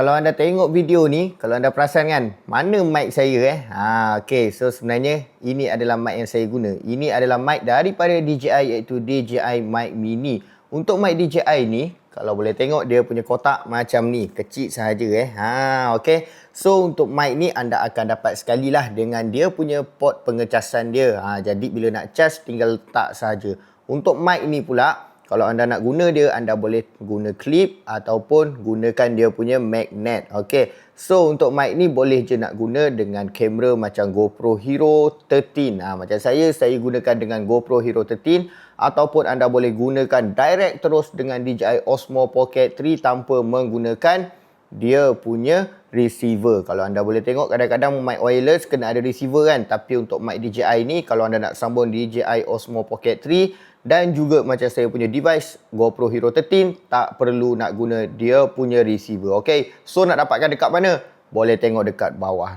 Kalau anda tengok video ni, kalau anda perasan kan, mana mic saya okey, so sebenarnya ini adalah mic yang saya guna. Ini adalah mic daripada DJI, iaitu DJI Mic Mini. Untuk mic DJI ni, kalau boleh tengok dia punya kotak macam ni, kecil sahaja okey. So untuk mic ni anda akan dapat sekali lah dengan dia punya port pengecasan dia. Jadi bila nak cas tinggal letak sahaja. Untuk mic ni pula, kalau anda nak guna dia, anda boleh guna clip ataupun gunakan dia punya magnet. Okey. So untuk mic ni boleh je nak guna dengan kamera macam GoPro Hero 13. Macam saya gunakan dengan GoPro Hero 13 ataupun anda boleh gunakan direct terus dengan DJI Osmo Pocket 3 tanpa menggunakan dia punya receiver. Kalau anda boleh tengok, kadang-kadang mic wireless kena ada receiver kan. Tapi untuk mic DJI ni, kalau anda nak sambung DJI Osmo Pocket 3 dan juga macam saya punya device GoPro Hero 13, tak perlu nak guna dia punya receiver. Okey, so nak dapatkan dekat mana? Boleh tengok dekat bawah.